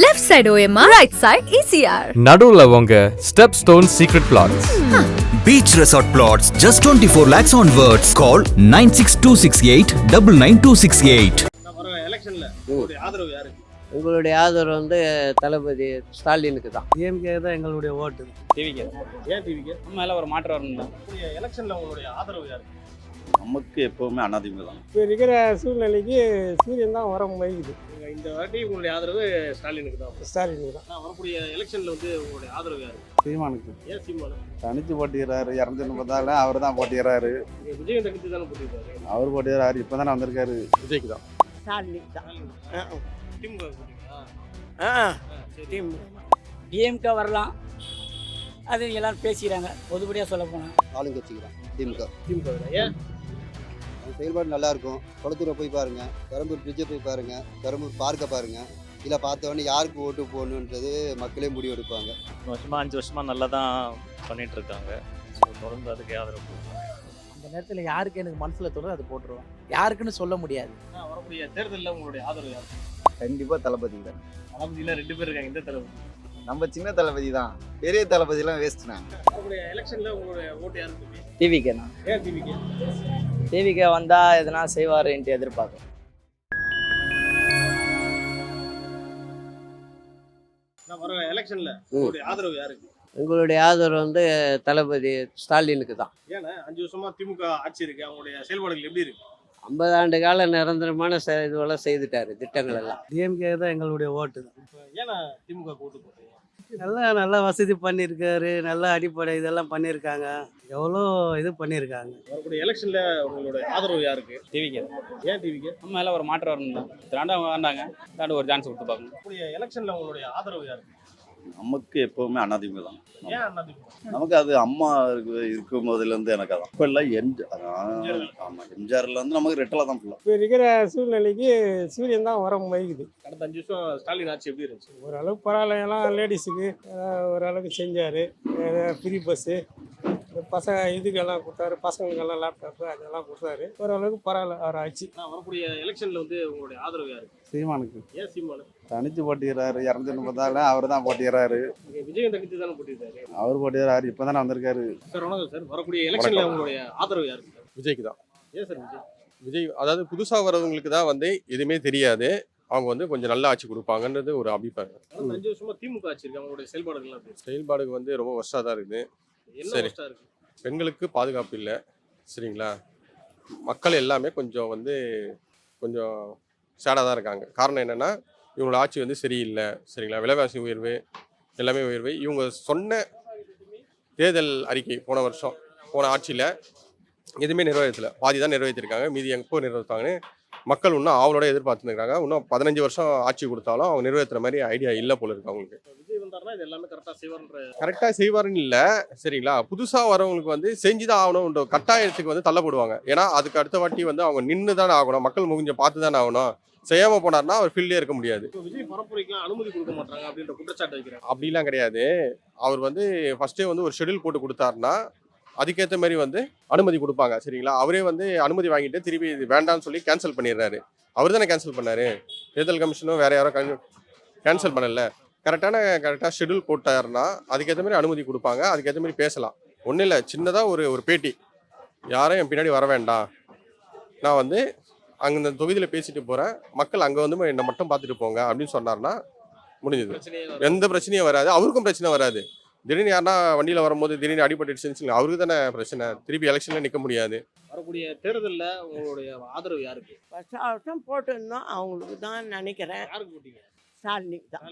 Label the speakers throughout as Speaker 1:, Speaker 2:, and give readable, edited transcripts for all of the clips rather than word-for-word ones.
Speaker 1: Left side OMR, right side ECR.
Speaker 2: நடுவுல உங்க Stepstone Secret Plots.
Speaker 3: Beach Resort Plots just 24 lakhs onwards. Call 96268 99268.
Speaker 4: எலெக்ஷன்ல உங்களுடைய ஆதரவு யாருக்கு?
Speaker 5: உங்களுடைய ஆதரவு வந்து தளபதி ஸ்டாலினுக்கு தான்.
Speaker 6: டிஎம்கே தான் எங்களுடைய ஓட்டு.
Speaker 4: டிவிகே. ஏன் டிவிகே?
Speaker 7: மேலே ஒரு மாற்றம் வரணும் தான்.
Speaker 4: எலெக்ஷன்ல உங்களுடைய ஆதரவு யாருக்கு?
Speaker 8: நமக்கு எப்பவுமே அண்ணாதிமுக தான்.
Speaker 6: இப்போ இருக்கிற சூழ்நிலைக்கு சூரியன் தான் வர வைக்குது.
Speaker 4: இந்த வாட்டி உங்களுடைய ஆதரவு ஸ்டாலினுக்கு தான்.
Speaker 6: ஸ்டாலினுக்கு தான்.
Speaker 4: வரக்கூடிய எலெக்ஷன்ல வந்து உங்களுடைய ஆதரவு யாருக்கு?
Speaker 8: சீமானுக்கு.
Speaker 4: ஏன் சீமானு?
Speaker 8: தனிச்சு போட்டிக்கிறாரு, 234 அவர் தான் போட்டிக்கிறாரு.
Speaker 4: விஜய் தகுதி தானே போட்டிருக்காரு.
Speaker 8: அவர் போட்டிக்கிறாரு, இப்பதானே வந்திருக்காரு. விஜய்க்கு தான்.
Speaker 5: ஸ்டாலினுக்கு தான்.
Speaker 4: திமுக போட்டிங்களா?
Speaker 7: டிஎம்கே வரலாம், அது எல்லாரும் பேசிக்கிறாங்க. பொதுப்படியாக சொல்ல போனால்
Speaker 9: ஆளுங்கட்சிக்கு தான் திமுக.
Speaker 4: திமுக ஏன்?
Speaker 9: செயல்பாடு நல்லா இருக்கும். குளத்தூரை போய் பாருங்க, பெரம்பூர் பிரிட்ஜை போய் பாருங்க, பெரம்பூர் பார்க்க பாருங்க. இதில் பார்த்தவொடனே யாருக்கு ஓட்டு போகணுன்றது மக்களே முடிவு எடுப்பாங்க.
Speaker 10: வருஷமா 5 வருஷமா நல்லா தான் பண்ணிட்டு இருக்காங்க. ஸோ தொடர்ந்து அதுக்கு ஆதரவு கொடுப்பாங்க.
Speaker 6: அந்த நேரத்தில் யாருக்கு எனக்கு மனசில் தோணுது அது போட்டுருவோம். யாருக்குன்னு சொல்ல முடியாது.
Speaker 4: வரக்கூடிய தேர்தலில் உங்களுடைய ஆதரவு யாருக்கு?
Speaker 9: கண்டிப்பாக தளபதி தான்.
Speaker 4: தளபதியில் 2 பேர் இருக்காங்க. இந்த தளபதி
Speaker 9: நம்ம சின்ன தளபதி தான், பெரிய தளபதிலாம் வேஸ்ட்னாங்க.
Speaker 4: வரக்கூடிய எலெக்ஷன்ல உங்களுடைய ஓட்டு யாருக்கு?
Speaker 7: டிவிக்கேண்ணா.
Speaker 4: ஏன் டிவிகே?
Speaker 7: டிவிக்கே வந்தால் எதனா செய்வாருன்ட்டு எதிர்பார்க்குறேன்.
Speaker 4: வர எலெக்ஷன்ல உங்களுடைய ஆதரவு யாருக்கு?
Speaker 5: உங்களுடைய ஆதரவு வந்து தளபதி ஸ்டாலினுக்கு தான்.
Speaker 4: ஏன்னா 5 வருஷமா திமுக ஆட்சி இருக்கு, அவங்களுடைய செயல்பாடுகள் எப்படி இருக்கு?
Speaker 5: 50 ஆண்டு கால நிரந்தரமான இதுவெல்லாம் செய்துட்டாரு, திட்டங்கள் எல்லாம்.
Speaker 6: டிஎம்கே தான் எங்களுடைய ஓட்டு தான்.
Speaker 4: ஏன்னா திமுக ஓட்டு போட்டீங்க?
Speaker 6: நல்லா வசதி பண்ணியிருக்காரு, நல்ல அடிப்படை இதெல்லாம் பண்ணியிருக்காங்க, எவ்வளோ இது பண்ணியிருக்காங்க.
Speaker 4: வரக்கூடிய எலெக்ஷன்ல உங்களோட ஆதரவு யாருக்கு?
Speaker 7: டிவிக்கே.
Speaker 4: ஏன் டிவிகே?
Speaker 7: மேலே ஒரு மாற்றம் வரணும் தான். தாண்டா வேண்டாங்க, தாண்ட ஒரு சான்ஸ் கொடுத்து பார்க்கணும்.
Speaker 4: வரக்கூடிய எலெக்ஷன்ல உங்களுடைய ஆதரவு யாருக்கு?
Speaker 8: நமக்கு எப்பவுமே அண்ணாதிமுக தான்.
Speaker 4: ஏன் அண்ணா திமுக?
Speaker 8: நமக்கு அது அம்மா இருக்கும் போதுலேருந்து எனக்கு அதான். இப்போ எல்லாம் ஆமாம், எம்ஜிஆர்ல இருந்து நமக்கு ரெட்டலை தான் ஃபுல்லாக.
Speaker 6: இப்போ இருக்கிற சூழ்நிலைக்கு சூரியன் தான் வர வைக்குது.
Speaker 4: கடந்த 5 வருஷம் ஸ்டாலின் ஆட்சி எப்படி இருந்துச்சு?
Speaker 6: ஓரளவுக்கு பரவாயில்ல. எல்லாம் லேடிஸுக்கு ஓரளவுக்கு செஞ்சார். ஃப்ரீ பஸ்ஸு, இதுக்கெல்லாம் கொடுத்தாரு, பசங்களுக்கெல்லாம் லேப்டாப்பு அதெல்லாம் கொடுத்தாரு. ஓரளவுக்கு பரவாயில்ல அவர் ஆட்சி.
Speaker 4: வரக்கூடிய எலெக்ஷன்ல வந்து உங்களுடைய ஆதரவு யாருக்கு?
Speaker 8: சீமானுக்கு.
Speaker 4: ஏன் சீமானு?
Speaker 8: தனிச்சு போட்டிக்கிறாரு, 234 அவர் தான் போட்டிக்கிறாரு.
Speaker 4: விஜய் தகுதி தானே போட்டிருக்காரு.
Speaker 8: அவர் போட்டிக்கிறாரு, இப்பதானே வந்திருக்காரு.
Speaker 4: சார் வணக்கம் சார். வரக்கூடிய எலெக்ஷன்ல உங்களுடைய ஆதரவு யாருக்கு?
Speaker 11: விஜய்க்கு தான்.
Speaker 4: ஏன் சார் விஜய்?
Speaker 11: விஜய் அதாவது புதுசாக வரவங்களுக்கு தான் வந்து எதுவுமே தெரியாது, அவங்க வந்து கொஞ்சம் நல்ல ஆட்சி கொடுப்பாங்கன்றது ஒரு அபிப்பிராயம்.
Speaker 4: கடந்த 5 வருஷமா திமுக ஆட்சி இருக்கு, அவங்களுடைய செயல்பாடுகள் எப்படி?
Speaker 11: செயல்பாடுக்கு வந்து ரொம்ப ஒர்ஸ்டாக தான் இருக்குது.
Speaker 4: என்ன
Speaker 11: சரி.
Speaker 4: கஷ்டம் இருக்கு?
Speaker 11: பெண்களுக்கு பாதுகாப்பு இல்லை, சரிங்களா. மக்கள் எல்லாமே கொஞ்சம் வந்து கொஞ்சம் சேடாக தான் இருக்காங்க. காரணம் என்னென்னா இவங்களோட ஆட்சி வந்து சரியில்லை, சரிங்களா. விலைவாசி உயர்வு எல்லாமே உயர்வு. இவங்க சொன்ன தேர்தல் அறிக்கை போன ஆட்சியில் எதுவுமே நிறைவேற்றலை, பாதி தான் நிறைவேற்றிருக்காங்க, மீதி எப்போ நிறைவேற்றாங்கன்னு மக்கள் இன்னும் அவளோட எதிர்பார்த்துருக்காங்க. இன்னும் 15 வருஷம் ஆட்சி கொடுத்தாலும் அவங்க நிறைவேற்றுற மாதிரி ஐடியா இல்லை போல இருக்கு அவங்களுக்கு.
Speaker 4: விஜய் வந்தாருன்னா இது எல்லாமே கரெக்டாக செய்வார்ன்ற.
Speaker 11: கரெக்டாக செய்வாருன்னு இல்லை, சரிங்களா. புதுசாக வரவங்களுக்கு வந்து செஞ்சு தான் ஆகணும்ன்ற கட்டாயத்துக்கு வந்து தள்ளப்படுவாங்க. ஏன்னா அதுக்கு அடுத்த வாட்டி வந்து அவங்க நின்று தானே ஆகணும், மக்கள் முகிஞ்ச பார்த்து தானே ஆகணும். செய்யாமல் போனார்னா அவர் ஃபீல்டே இருக்க முடியாது.
Speaker 4: விஜய் பரப்புரைக்கெல்லாம் அனுமதி கொடுக்க மாட்டாங்க அப்படின்ற குற்றச்சாட்டு வைக்கிறாங்க.
Speaker 11: அப்படிலாம் கிடையாது. அவர் வந்து ஃபர்ஸ்டே வந்து ஒரு ஷெடியூல் போட்டு கொடுத்தாருன்னா அதுக்கேற்ற மாதிரி வந்து அனுமதி கொடுப்பாங்க, சரிங்களா. அவரே வந்து அனுமதி வாங்கிட்டு திருப்பி இது வேண்டாம்னு சொல்லி கேன்சல் பண்ணிடுறாரு. அவர் தானே கேன்சல் பண்ணாரு, தேர்தல் கமிஷனும் வேற யாரோ கேன்சல் பண்ணல. கரெக்டாக ஷெடியூல் போட்டாருன்னா அதுக்கேற்ற மாதிரி அனுமதி கொடுப்பாங்க, அதுக்கேற்ற மாதிரி பேசலாம். ஒன்றும் இல்லை, சின்னதாக ஒரு பேட்டி, யாரும் என் பின்னாடி வர வேண்டாம், நான் வந்து அங்கே இந்த தொகுதியில் பேசிட்டு போகிறேன், மக்கள் அங்கே வந்து என்னை மட்டும் பார்த்துட்டு போங்க அப்படின்னு சொன்னார்னா முடிஞ்சது. எந்த பிரச்சனையும் வராது, அவருக்கும் பிரச்சனை வராது. திடீர்னு யாருன்னா வண்டியில் வரும்போது திடீர்னு அடிபட்டுச்சுன்னு அவருக்கு தானே பிரச்சனை, திருப்பி எலெக்ஷனில் நிற்க முடியாது.
Speaker 4: வரக்கூடிய தேர்தலில் உங்களுடைய ஆதரவு யாருக்கு?
Speaker 5: வருஷம் போட்டுருந்தோம், அவங்களுக்கு தான் நினைக்கிறேன்.
Speaker 4: யாருக்கு போட்டீங்க?
Speaker 5: ஸ்டாலினுக்கு தான்.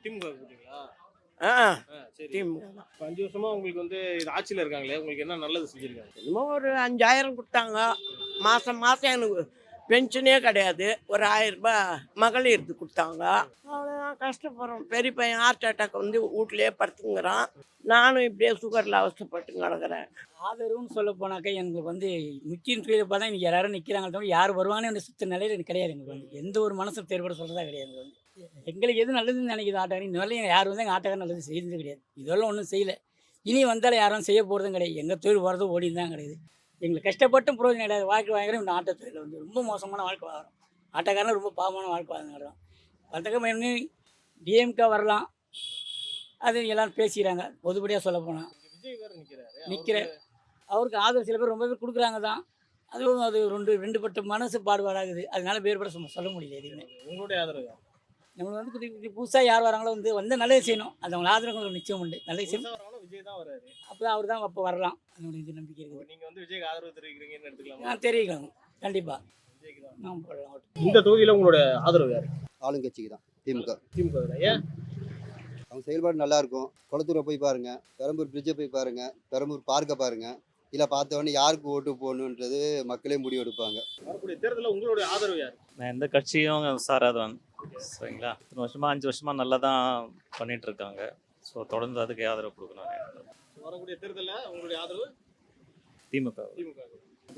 Speaker 4: திமுக போட்டீங்களா? சரி.
Speaker 5: திமுக தான்.
Speaker 4: 5 வருஷமா உங்களுக்கு வந்து இது ஆட்சியில் இருக்காங்களே, உங்களுக்கு என்ன நல்லது செஞ்சிருக்காங்க?
Speaker 5: இன்னும் ஒரு 5000 கொடுத்தாங்க. மாதம் எனக்கு பென்ஷனே கிடையாது. ஒரு 1000 ரூபாய் மகளிருக்கு கொடுத்தாங்க. அவ்வளோதான். கஷ்டப்படுறோம். பெரிய பையன் ஹார்ட் அட்டாக் வந்து வீட்லேயே படுத்துங்கிறான். நானும் இப்படியே சுகரில் அவசரப்பட்டு கிடக்கிறேன்.
Speaker 7: ஆதரவுன்னு சொல்ல போனாக்கா எங்களுக்கு வந்து முக்கியம் பார்த்தா இன்றைக்கி எல்லாரும் நிற்கிறாங்க தவிர யார் வருவாங்கன்னு எனக்கு சுத்த நிலையில் எனக்கு கிடையாது. எங்களுக்கு வந்து எந்த ஒரு மனசு தேர்வுட சொல்கிறதா கிடையாது. வந்து எங்களுக்கு எது நல்லதுன்னு நினைக்கிது ஆட்டக்காரன். இந்த வேலை யார் வந்து எங்கள் ஆட்டக்காரன் நல்லது செய்யறது கிடையாது. இதெல்லாம் ஒன்றும் செய்யலை, இனி வந்தாலும் யாரும் செய்ய போகிறதும் கிடையாது. எங்கள் தொழில் போகிறது ஓடின்னு தான் கிடையாது. எங்களுக்கு கஷ்டப்பட்டும் பிரயோஜனம் கிடையாது. வாழ்க்கை வாங்குறோம். இந்த ஆட்டத்தொழில் வந்து ரொம்ப மோசமான வாழ்க்கை வாங்குறோம். ஆட்டக்காரன் ரொம்ப பாவமான வாழ்க்கை வாங்குறோம். பத்தக்கம் டிஎம்கே வரலாம், அது எல்லோரும் பேசிக்கிறாங்க. பொதுப்படியாக சொல்ல போனால்
Speaker 4: விஜய் வேற நிக்கிறாரு.
Speaker 7: நிற்கிற அவருக்கு ஆதரவு சில பேர் ரொம்ப பேர் கொடுக்குறாங்க தான். அதுவும் அது ரெண்டு பட்ட மனசு பாடுபாடாகுது. அதனால வேறுபட சொல்ல முடியல எதுவுமே.
Speaker 4: உங்களுடைய ஆதரவு யார்?
Speaker 7: நம்மளுக்கு வந்து புதுசாக யார் வராங்களோ வந்து நல்லது செய்யணும். அது அவங்க ஆதரவு நிச்சயம் உண்டு. நல்லது செய்யணும்.
Speaker 4: புதுசா வரவங்க விஜய் தான் வராரு.
Speaker 7: அப்போ தான் அவர் தான் அப்போ வரலாம். அதனுடைய இது நம்பிக்கை இருக்குது.
Speaker 4: நீங்க வந்து விஜய்க்கு ஆதரவு தெரிவிக்கிறீங்கன்னு எடுத்துக்கலாமா?
Speaker 7: நான் தெரிவிக்கலாம் கண்டிப்பாக.
Speaker 4: விஜய்க்கு தான்.
Speaker 7: நான் போடலாம் ஓட்டு.
Speaker 4: இந்த தொகுதியில உங்களோட ஆதரவு யாரு?
Speaker 9: ஆளுங்கட்சிக்கு தான் திமுக.
Speaker 4: திமுக தான். ஏன்?
Speaker 9: அவங்க செயல்பாடு நல்லா இருக்கும். குளத்தூரை போய் பாருங்க, பெரம்பூர் பிரிட்ஜை போய் பாருங்க, பெரம்பூர் பார்க்க பாருங்க. இல்லை பார்த்தவொடனே யாருக்கு ஓட்டு போடணுன்றது மக்களே முடிவெடுப்பாங்க.
Speaker 4: வரக்கூடிய தேர்தலில் உங்களுடைய ஆதரவு யாரு?
Speaker 10: நான் எந்த கட்சியும் சாராதவன். சரிங்களா, 5 வருஷமா நல்லா தான் பண்ணிட்டு இருக்காங்க. ஸோ தொடர்ந்து அதுக்கு ஆதரவு கொடுக்கணும்.
Speaker 4: வரக்கூடிய தேர்தலில் உங்களுடைய ஆதரவு
Speaker 10: திமுக.
Speaker 4: திமுக.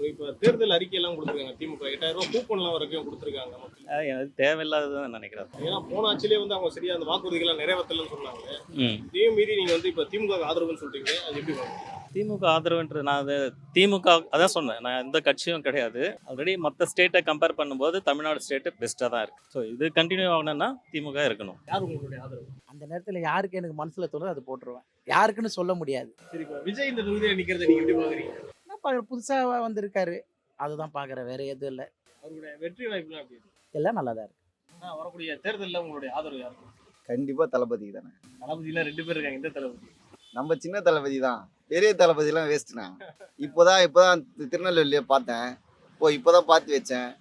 Speaker 4: இப்போ தேர்தல் அறிக்கையெல்லாம் கொடுத்துருக்காங்க. திமுக 8000 ரூபாய் கூப்பன்லாம் வரைக்கும் கொடுத்துருக்காங்க.
Speaker 10: எனக்கு தேவையில்லாததுன்னு நினைக்கிறேன்.
Speaker 4: ஏன்னா போன ஆட்சியிலே வந்து அவங்க சரியா அந்த வாக்குறுதிகள்லாம் நிறைவேற்றலன்னு சொன்னாங்க.
Speaker 10: ம்
Speaker 4: இதையும் மீறி நீங்க வந்து இப்போ திமுக ஆதரவுன்னு சொல்றீங்க, அது எப்படி வரும்?
Speaker 10: திமுக ஆதரவுன்றது நான் அது திமுக அதான் சொன்னேன். நான் எந்த கட்சியும் கிடையாது. ஆல்ரெடி மற்ற ஸ்டேட்டை கம்பேர் பண்ணும்போது தமிழ்நாடு ஸ்டேட்டு பெஸ்ட்டாக தான் இருக்குது. ஸோ இது கண்டினியூ ஆகணும்னா திமுக இருக்கணும்.
Speaker 4: யார் உங்களுடைய ஆதரவு?
Speaker 12: அந்த நேரத்தில் யாருக்கு எனக்கு மனசில் தோணுதோ அது போட்டுருவேன். யாருக்குன்னு சொல்ல முடியாது.
Speaker 4: சரி, இப்போ விஜய் இந்த தொகுதியில் நிற்கிறத நீங்க எப்படி பாக்குறீங்க?
Speaker 12: புதுசாக வந்திருக்காரு, அதுதான் பார்க்குறேன். வேற எதுவும் இல்லை.
Speaker 4: அவருடைய வெற்றி வாய்ப்புலாம் எப்படி இருக்கு?
Speaker 12: எல்லாம் நல்லா தான் இருக்கு.
Speaker 4: வரக்கூடிய தேர்தலில் உங்களுடைய ஆதரவு யாருக்கு?
Speaker 13: கண்டிப்பாக தளபதி தானே.
Speaker 4: தளபதியில 2 பேர் இருக்காங்க. இந்த தளபதி
Speaker 13: நம்ம சின்ன தளபதி தான். பெரிய தளபதிலாம் வேஸ்ட்டுண்ணா. இப்போதான் திருநெல்வேலியை பார்த்தேன். இப்போதான் பார்த்து வச்சேன்.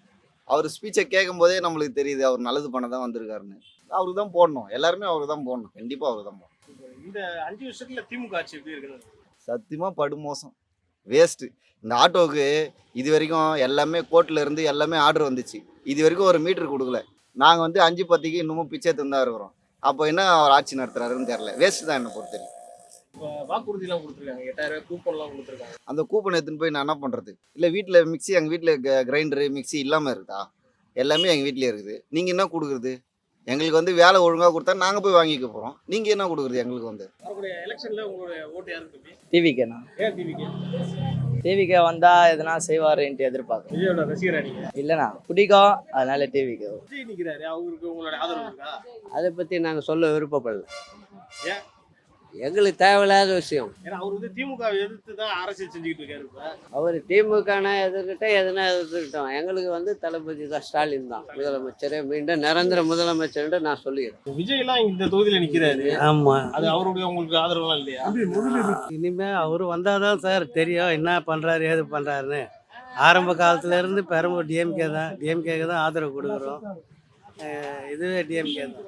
Speaker 13: அவர் ஸ்பீச்சை கேட்கும் போதே நம்மளுக்கு தெரியுது அவர் நல்லது பண்ண தான் வந்திருக்காருன்னு. அவருக்கு தான் போடணும். எல்லாருமே அவருக்கு தான் போடணும். கண்டிப்பாக அவருக்கு தான் போடணும்.
Speaker 4: இந்த 5 வருஷத்துல திமுக ஆட்சி எப்படி இருக்குன்னு?
Speaker 13: சத்தியமாக படுமோசம், வேஸ்ட்டு. இந்த ஆட்டோவுக்கு இது வரைக்கும் எல்லாமே கோர்ட்டில் இருந்து எல்லாமே ஆர்டர் வந்துச்சு. இது வரைக்கும் ஒரு மீட்டர் கொடுக்கல. நாங்கள் வந்து 5-10க்கு இன்னமும் பிச்சை தந்தா இருக்கிறோம். அப்போ என்ன அவர் ஆட்சி நடத்துறாருன்னு தெரியல. வேஸ்ட்டு தான் என்னை பொறுத்தவரைக்கும்.
Speaker 4: வாக்குறுதிலாம் கொடுத்துருக்காங்க. 8000 ரூபாய் கூப்பன்லாம் கொடுத்துருக்காங்க.
Speaker 13: அந்த கூப்பன் எடுத்துன்னு போய் நான் என்ன பண்ணுறது? இல்லை வீட்டில் மிக்ஸி, எங்கள் வீட்டில் கிரைண்டரு மிக்ஸி இல்லாமல் இருக்குதா? எல்லாமே எங்கள் வீட்டிலே இருக்குது. நீங்கள் என்ன கொடுக்குறது? எங்களுக்கு வந்து வேலை ஒழுங்காக கொடுத்தா நாங்கள் போய் வாங்கிக்க போகிறோம். நீங்கள் என்ன கொடுக்குறது எங்களுக்கு வந்து?
Speaker 4: வரக்கூடிய எலெக்ஷனில் உங்களுடைய ஓட்டு யாருக்கு?
Speaker 12: டிவிக்கேண்ணா.
Speaker 4: ஏன் டிவிக்கு?
Speaker 12: டிவிக்கே வந்தால் எதனா செய்வாருன்ட்டு எதிர்பார்க்குறேன்.
Speaker 4: விஜயோட ரசிகரா நீங்க?
Speaker 12: இல்லைண்ணா, பிடிக்கும், அதனால டிவிக்கு.
Speaker 4: விஜய் நிற்கிறாரு, அவருக்கு உங்களோட ஆதரவு இருக்கா?
Speaker 12: அதை பற்றி நாங்கள் சொல்ல விருப்பப்படல.
Speaker 4: ஏன்?
Speaker 12: எங்களுக்கு தேவையில்லாத விஷயம்.
Speaker 4: ஏன்னா அவர் வந்து திமுக எதிர்த்து தான் அரசியல் செஞ்சுக்கிட்டு இருக்காரு. இப்ப
Speaker 12: அவர் திமுகனா எதிர்க்கிட்ட எதுனா எதிர்க்கிட்டோம். எங்களுக்கு வந்து தளபதி தான், ஸ்டாலின் தான் முதலமைச்சர், மீண்டும் நிரந்தர முதலமைச்சர்ன்ட்டு நான் சொல்லிக்கிறேன்.
Speaker 4: விஜய் எல்லாம் இந்த தொகுதியில நிக்கிறாரு.
Speaker 12: ஆமாம்,
Speaker 4: அது அவருடைய உங்களுக்கு ஆதரவுலாம் இல்லையா?
Speaker 12: இனிமே அவர் வந்தாதான் சார் தெரியும் என்ன பண்ணுறாரு ஏது பண்ணுறாருன்னு. ஆரம்ப காலத்துலேருந்து பெரம்பூர் டிஎம்கே தான் ஆதரவு கொடுக்குறோம். இதுவே டிஎம்கே தான்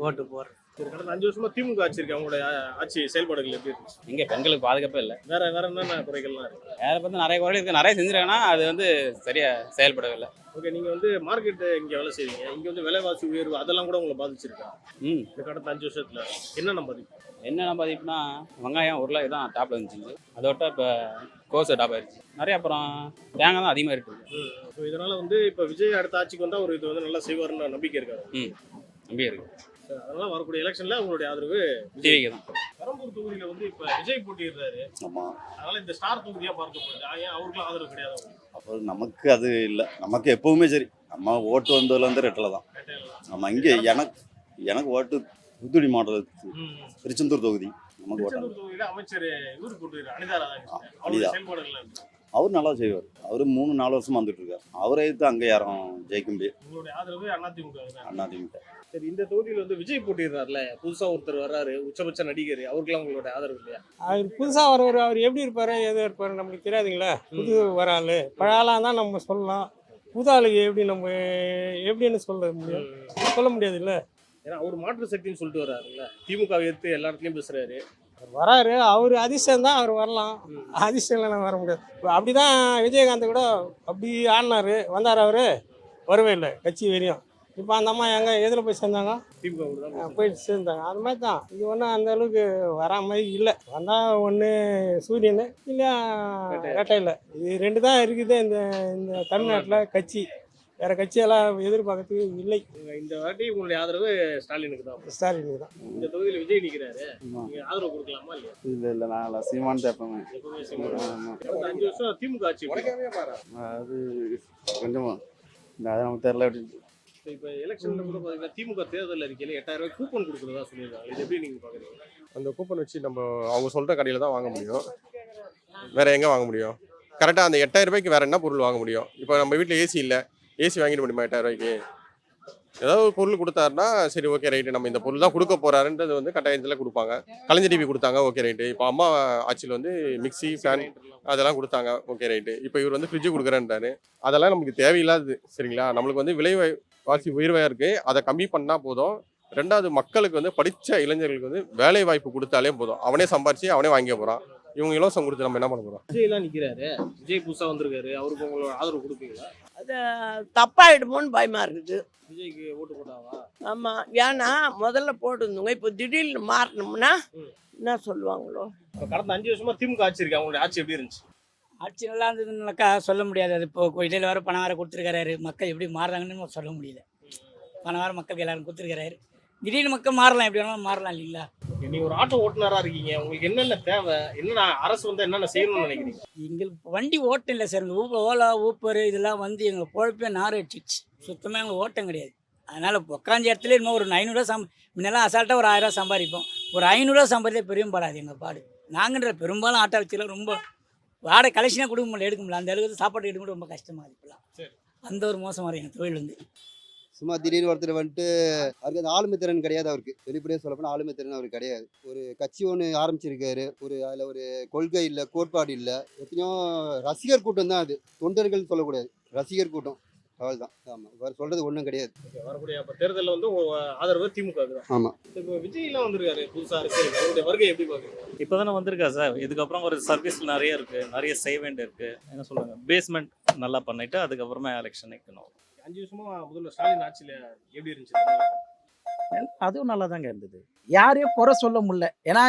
Speaker 12: ஓட்டு போடுறோம்.
Speaker 4: கடந்த 5 வருஷமா திமுக ஆட்சி இருக்கு. அவங்களுடைய ஆட்சி செயல்பாடுகள் எப்படி இருக்கு?
Speaker 10: இங்கே பெண்களுக்கு பாதுகாப்பே இல்லை.
Speaker 4: வேற என்னென்ன குறைகள்லாம் இருக்கு?
Speaker 10: வேலை பார்த்து நிறைய குறைகள் இருக்குது. நிறைய செஞ்சுருக்காங்கன்னா அது வந்து சரியாக செயல்படவில்லை.
Speaker 4: ஓகே, நீங்க வந்து மார்க்கெட் இங்க வேலை செய்வீங்க. இங்க வந்து விலைவாசி உயர்வு அதெல்லாம் கூட உங்களை பாதிச்சிருக்கா? இந்த கடந்த 5 வருஷத்துல என்னென்ன பாதிப்பு?
Speaker 10: என்னென்ன பாதிப்புனா வெங்காயம் 1 கிலோ தான் டாப்பில் இருந்துச்சு. அதோட இப்போ கோஸு டாப் ஆயிடுச்சு. நிறைய அப்புறம் தேங்காய் தான் அதிகமாக இருக்குது.
Speaker 4: ஸோ இதனால வந்து இப்போ விஜய் அடுத்த ஆட்சிக்கு வந்தால் ஒரு இது வந்து நல்லா செய்வாருன்னு நம்பிக்கை இருக்காரு.
Speaker 10: நம்பிக்கை இருக்குது.
Speaker 4: அதனால வரக்கூடிய எலெக்ஷன்ல உங்களுடைய ஆதரவு
Speaker 10: டிவிக்கு தான்.
Speaker 4: பெரம்பூர் தொகுதியில வந்து இப்ப விஜய் போட்டிடுறாரு.
Speaker 8: ஆமாம்.
Speaker 4: அதனால இந்த ஸ்டார் தொகுதியா பார்க்கப்படுது. ஏன் அவருக்குலாம் ஆதரவு கிடையாது?
Speaker 8: அப்போ நமக்கு அது இல்லை. நமக்கு எப்பவுமே சரி, நம்ம ஓட்டு வந்ததுலேருந்து ரெட்டில் தான். நம்ம இங்கே எனக்கு ஓட்டு தூத்துக்குடி மாவட்டம் திருச்செந்தூர் தொகுதி நமக்கு ஓட்டு.
Speaker 4: தொகுதியில அமைச்சர் இவரு போட்டிருக்காரு, அனிதா ராதாகிருஷ்ணன். அவருடைய செயல்பாடுகள் இருக்கு.
Speaker 8: அவர் நல்லா செய்வார். அவர் 3-4 வருஷமா வந்துட்டு இருக்காரு. அவரை எடுத்து அங்கே யாரும் ஜெயிக்க முடியாது.
Speaker 4: உங்களுடைய ஆதரவு அதிமுக.
Speaker 8: அதிமுக.
Speaker 4: சரி, இந்த தொகுதியில் வந்து விஜய் போட்டிடுறாருல, புதுசா ஒருத்தர் வர்றாரு, உச்சபட்ச நடிகர், அவருக்குலாம் உங்களோட ஆதரவு இல்லையா?
Speaker 6: அவர் புதுசாக வரவர், அவர் எப்படி இருப்பார் எது இருப்பார் நம்மளுக்கு தெரியாதுங்களா. புது வர ஆள் பழைய தான் நம்ம சொல்லலாம். புது ஆளுக்கு எப்படின்னு சொல்ல முடியாது இல்லை.
Speaker 4: ஏன்னா அவர் மாற்று சக்தின்னு சொல்லிட்டு வர்றாருல்ல, திமுக எடுத்து எல்லா இடத்துலையும் பேசுறாரு.
Speaker 6: வராரு, அவர் அதிர்ஷ்டம் தான், அவர் வரலாம். அதிர்ஷ்டம் இல்லைன்னா வர முடியாது. அப்படிதான் விஜயகாந்த் கூட அப்படி ஆடினாரு, வந்தார், அவர் வரவே இல்லை கட்சி வரையும். இப்போ அந்த அம்மா எங்கே எதில் போய் சேர்ந்தாங்க?
Speaker 4: திமுக
Speaker 6: போயிட்டு சேர்ந்தாங்க. அது மாதிரி தான் இது ஒன்றும் அந்த அளவுக்கு வரா மாதிரி இல்லை. வந்தால் ஒன்று சூரியன் இல்லை ரெட்டையில், இது 2 தான் இருக்குது இந்த தமிழ்நாட்டில் கட்சி. வேற கட்சியெல்லாம் எதிர்பார்க்கறதுக்கு இல்லை.
Speaker 4: இந்த வாட்டி உங்களுடைய ஆதரவு ஸ்டாலினுக்கு தான்.
Speaker 6: ஸ்டாலினுக்கு தான்.
Speaker 4: இந்த தொகுதியில் விஜய் நிற்கிறாரு, நீங்க ஆதரவு கொடுக்கலாமா இல்லையா?
Speaker 13: இல்லை நான் சீமான் தேப்பேன்.
Speaker 4: எப்பவுமே சீமான். 5 வருஷம் திமுக ஆட்சி
Speaker 13: அது கொஞ்சமா அதை நமக்கு தெரியல.
Speaker 4: இப்போ எலெக்ஷன்ல கூட பார்த்தீங்கன்னா திமுக தேர்தல் அறிக்கையில் 8000 ரூபாய் கூப்பன் கொடுக்குறதா சொல்லியிருக்காங்க. இது எப்படி நீங்கள் பார்க்குறீங்க?
Speaker 11: அந்த கூப்பன் வச்சு நம்ம அவங்க சொல்கிற கடையில் தான் வாங்க முடியும், வேற எங்கே வாங்க முடியும்? கரெக்டாக அந்த 8000 ரூபாய்க்கு வேற என்ன பொருள் வாங்க முடியும்? இப்போ நம்ம வீட்டில் ஏசி இல்லை, ஏசி வாங்கிட முடியுமா 8000 ரூபாய்க்கு? ஏதாவது ஒரு பொருள் கொடுத்தாருன்னா சரி ஓகே ரைட்டு, நம்ம இந்த பொருள் தான் கொடுக்க போறாருன்றது வந்து கட்டாயத்தில் கொடுப்பாங்க. கலைஞர் டிவி கொடுத்தாங்க, ஓகே ரைட்டு. இப்போ அம்மா ஆட்சியில் வந்து மிக்சி, ஃபேன் அதெல்லாம் கொடுத்தாங்க, ஓகே ரைட்டு. இப்போ இவர் வந்து ஃப்ரிட்ஜு கொடுக்குறேன்றாரு. அதெல்லாம் நமக்கு தேவையில்லாது, சரிங்களா? நம்மளுக்கு வந்து விலைவாசி உயர்வாக இருக்குது, அதை கம்மி பண்ணால் போதும். ரெண்டாவது, மக்களுக்கு வந்து படித்த இளைஞர்களுக்கு வந்து வேலை வாய்ப்பு கொடுத்தாலே போதும். அவனே சம்பாரிச்சு அவனே வாங்கிக்க போகிறான். இவங்க இலவசம் கொடுத்து நம்ம என்ன பண்ண போகிறோம்?
Speaker 4: விஜய்லாம் நிற்கிறாரு, விஜய் புதுசாக வந்திருக்காரு, அவருக்கு உங்களோட ஆதரவு கொடுப்பீங்களா?
Speaker 5: அது தப்பாயிடுமோன்னு பயமாக இருக்குது.
Speaker 4: விஜய்க்கு ஓட்டு போட்டாவா?
Speaker 5: ஆமாம், ஏன்னா முதல்ல போட்டுருந்தோங்க, இப்போ திடீர்னு மாறினோம்னா என்ன சொல்லுவாங்களோ.
Speaker 4: இப்போ கடந்த 5 வருஷமா திமுக ஆட்சி இருக்கு, அவங்களுடைய ஆட்சி எப்படி இருந்துச்சு?
Speaker 7: ஆட்சி நல்லா இருந்ததுன்னாக்கா சொல்ல முடியாது. அது இப்போ இடையில வேறு பணம் வேறு கொடுத்துருக்காரு. மக்கள் எப்படி மாறுறாங்கன்னு சொல்ல முடியல. பணம் வேறு மக்களுக்கு எல்லாரும் கொடுத்துருக்காரு. திடீர்னு மக்கள் மாறலாம், எப்படி வேணாலும் மாறலாம் இல்லைங்களா?
Speaker 4: நீங்க ஒரு ஆட்டோ ஓட்டுநரா இருக்கீங்க, உங்களுக்கு என்னென்ன தேவை, என்னென்ன அரசு வந்து என்னென்ன செய்யணும்னு நினைக்கிறீங்க?
Speaker 7: எங்களுக்கு வண்டி ஓட்டம் இல்லை சார். இந்த ஓலா ஊப்பர் இதெல்லாம் வந்து எங்களை பொழப்பே நார் அடிச்சிச்சு. சுத்தமாக எங்களுக்கு ஓட்டம் கிடையாது. அதனால் உட்காந்த இடத்துல இன்னும் ஒரு 500 முன்னெல்லாம் அசால்ட்டாக ஒரு 1000 சம்பாதிப்போம். ஒரு 500 சம்பாதித்தே பெரும் பாடாது எங்கள் பாடு. நாங்கன்ற பெரும்பாலும் ஆட்டோ வச்சுலாம் ரொம்ப வாடகை கலெக்ஷனாக கொடுக்க முடியல, எடுக்க முடியல. அந்த அளவுக்கு சாப்பாடு எடுக்க ரொம்ப கஷ்டமாக இருக்கலாம். அந்த ஒரு மோசம் வரும் எங்கள் தொழில் வந்து.
Speaker 9: சும்மா திடீர்னு ஒருத்தர் வந்துட்டு அவருக்கு அந்த ஆளுமை திறன் கிடையாது. அவருக்கு வெளிப்படையாக சொல்லப்போனால் ஆளுமை திறன் அவருக்கு கிடையாது. ஒரு கட்சி ஒன்று ஆரம்பிச்சிருக்காரு, அதில் ஒரு கொள்கை இல்லை, கோட்பாடு இல்லை. எத்தனையோ ரசிகர் கூட்டம் தான், அது தொண்டர்கள் சொல்லக்கூடாது, ரசிகர் கூட்டம், அவள் தான். ஆமாம், இவர் சொல்கிறது ஒன்றும் கிடையாது.
Speaker 4: வரக்கூடிய தேர்தலில் வந்து ஆதரவு திமுக தான்.
Speaker 9: ஆமாம்.
Speaker 4: இப்போ விஜய்லாம் வந்திருக்காரு புதுசாக இருக்கு, அவருடைய வருகை எப்படி பார்க்குறீங்க?
Speaker 10: இப்போ தானே வந்திருக்கா சார். இதுக்கப்புறம் ஒரு சர்வீஸ் நிறைய இருக்குது, நிறைய செய்ய வேண்டிய இருக்குது. என்ன சொல்லுவாங்க, பேஸ்மெண்ட் நல்லா பண்ணிவிட்டு அதுக்கப்புறமா எலெக்ஷன் நிற்கணும்.
Speaker 4: 5 வருஷமா முதல்ல ஸ்டாலின் ஆட்சியில் எப்படி இருந்துச்சு?
Speaker 14: அதுவும் நல்லா தாங்க இருந்தது. யாரையும் குறை சொல்ல முடியல. ஏன்னா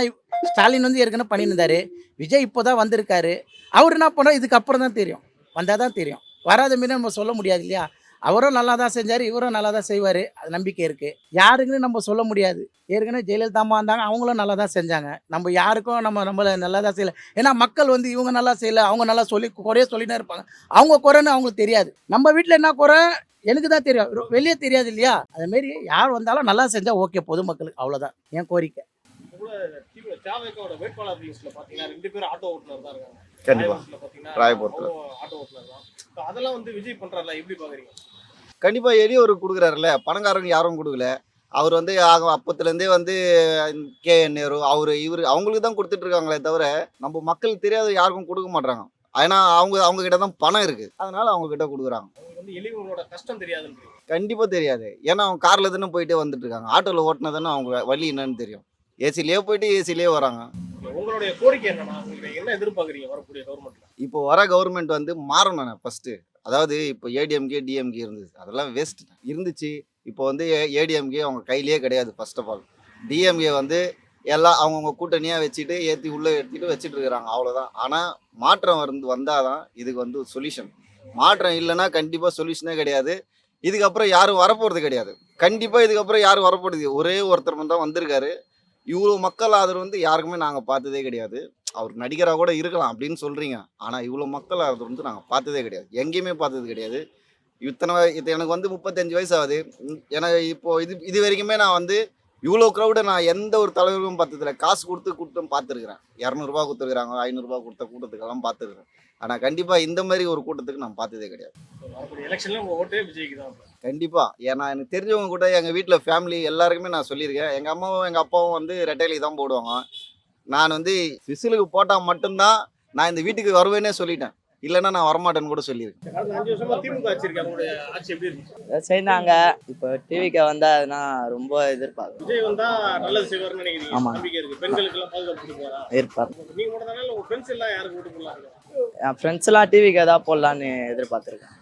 Speaker 14: ஸ்டாலின் வந்து ஏற்கனவே பண்ணியிருந்தாரு. விஜய் இப்போ தான் வந்திருக்காரு. அவர் என்ன பண்ணால் இதுக்கப்புறம் தான் தெரியும், வந்தால் தான் தெரியும். வராத மாரி நம்ம சொல்ல முடியாது இல்லையா? அவரும் நல்லா தான் செஞ்சார், இவரும் நல்லா தான் செய்வார், அது நம்பிக்கை இருக்குது. யாருக்குன்னு நம்ம சொல்ல முடியாது. ஏற்கனவே ஜெயலலிதா அம்மா வந்தாங்க, அவங்களும் நல்லா தான் செஞ்சாங்க. நம்ம யாருக்கும் நம்மளை நல்லா தான் செய்யலை. ஏன்னா மக்கள் வந்து இவங்க நல்லா செய்யலை, அவங்க நல்லா சொல்லி குறைய சொல்லினே இருப்பாங்க. அவங்க குறைன்னு அவங்களுக்கு தெரியாது. நம்ம வீட்டில் என்ன குறை எனக்கு தான் தெரியும், வெளியே தெரியாது இல்லையா? அதுமாரி யார் வந்தாலும் நல்லா செஞ்சால் ஓகே பொதுமக்களுக்கு, அவ்வளோதான் என் கோரிக்கை.
Speaker 4: திமுக வேட்பாளர் லிஸ்ட்ல பாத்தீங்கன்னா 2 பேர் ஆட்டோ ஓட்டுநர் தான் இருக்காங்க.
Speaker 13: கண்டிப்பா ராயபுரத்தில்
Speaker 4: ஆட்டோ ஓட்டுநர் தான். அதெல்லாம் வந்து விஜய் பண்றாருல, எப்படி பாக்குறீங்க?
Speaker 13: கண்டிப்பாக எளியவருக்கு கொடுக்குறாருல்ல, பணக்காரங்க யாரும் கொடுக்கல. அவர் வந்து அப்பத்துலேருந்தே வந்து KN நேரு இவர் அவங்களுக்கு தான் கொடுத்துட்டு இருக்காங்களே தவிர நம்ம மக்களுக்கு தெரியாத யாருக்கும் கொடுக்க மாட்டாங்க. ஏன்னா அவங்க கிட்ட தான் பணம் இருக்குது, அதனால அவங்க கிட்ட கொடுக்குறாங்க.
Speaker 4: வந்து எளியவங்களோட கஷ்டம் தெரியாதுன்றீங்க?
Speaker 13: கண்டிப்பாக தெரியாது. ஏன்னா அவங்க காரில் தானே போயிட்டே வந்துட்டு இருக்காங்க, ஆட்டோவில் ஓட்டினா தானே அவங்க வழி என்னன்னு தெரியும். ஏசிலேயே போயிட்டு ஏசிலேயே வராங்க.
Speaker 4: உங்களுடைய கோரிக்கை என்னன்னா, உங்களுக்கு என்ன எதிர்பார்க்குறீங்க வரக்கூடிய கவர்மெண்ட்ல?
Speaker 13: இப்போ வர கவர்மெண்ட் வந்து மாறணும் ஃபர்ஸ்ட். அதாவது இப்போ ADMK DMK இருந்துச்சு, அதெல்லாம் வேஸ்ட் இருந்துச்சு. இப்போ வந்து ADMK அவங்க கையிலேயே கிடையாது. ஃபர்ஸ்ட் ஆஃப் ஆல் DMK வந்து எல்லாம் அவங்கவுங்க கூட்டணியாக வச்சுட்டு ஏற்றி உள்ளே எடுத்துகிட்டு வச்சுட்டு இருக்கிறாங்க, அவ்வளோதான். ஆனால் மாற்றம் வந்தால் தான் இதுக்கு வந்து சொல்யூஷன். மாற்றம் இல்லைன்னா கண்டிப்பாக சொல்யூஷனே கிடையாது. இதுக்கப்புறம் யாரும் வரப்போகிறது கிடையாது. கண்டிப்பாக இதுக்கப்புறம் யாரும் வரப்போகிறது, ஒரே ஒருத்தர் தான் வந்திருக்காரு. இவ்வளோ மக்கள் ஆதரவு வந்து யாருக்குமே நாங்கள் பார்த்ததே கிடையாது. அவர் நடிகராக கூட இருக்கலாம் அப்படின்னு சொல்கிறீங்க, ஆனால் இவ்வளோ மக்கள் ஆதரவு வந்து நாங்கள் பார்த்ததே கிடையாது, எங்கேயுமே பார்த்தது கிடையாது. இது எனக்கு வந்து 35 வயசு ஆகுது. எனக்கு இப்போது இது வரைக்குமே நான் வந்து இவ்வளோ க்ரௌடை நான் எந்த ஒரு தலைவர்களும் பார்த்ததில்ல. காசு கொடுத்து கூட்டம் பார்த்துருக்குறேன், 200 கொடுத்துருக்குறாங்க, 500 கொடுத்த கூட்டத்துக்கெல்லாம் பார்த்துருக்குறேன். ஆனால் கண்டிப்பாக இந்த மாதிரி ஒரு கூட்டத்துக்கு நான் பார்த்ததே கிடையாது.
Speaker 4: எலெக்ஷன்ல உங்க ஓட்டே விஜய்க்கு தான்.
Speaker 13: கண்டிப்பாக. ஏன்னா எனக்கு தெரிஞ்சவங்க கூட எங்கள் வீட்டில் ஃபேமிலி எல்லாருக்குமே நான் சொல்லியிருக்கேன். எங்கள் அம்மாவும் எங்கள் அப்பாவும் வந்து ரெட்டையில தான் போடுவாங்க. நான் வந்து விசிலுக்கு போட்டால் மட்டும்தான் நான் இந்த வீட்டுக்கு வருவேன்னே சொல்லிட்டேன், இல்லைன்னா நான் வரமாட்டேன்னு கூட சொல்லியிருக்கேன்.
Speaker 4: 5 வருஷமா திமுக ஆட்சி இருக்கு, அவங்களுடைய ஆட்சி எப்படி இருக்கு?
Speaker 15: செய்தாங்க. இப்போ டிவிக்கு வந்தாதுன்னா ரொம்ப எதிர்பார்க்கும்.
Speaker 4: விஜய் வந்தா நல்லது செய்வார்னு நினைக்கிறீங்க? நம்பிக்கை இருக்கு. பெண்களுக்கு எல்லாம் பாதுகாப்பு கொடுப்பாரா?
Speaker 15: இருப்பார்.
Speaker 4: நீங்க மட்டும் தானே, உங்க ஃப்ரெண்ட்ஸ் எல்லாம் யாருக்கு ஓட்டு போடலாம்?
Speaker 15: என் ஃப்ரெண்ட்ஸ் எல்லாம் டிவிக்கு ஏதாவது போடலான்னு எதிர்பார்த்துருக்கேன்.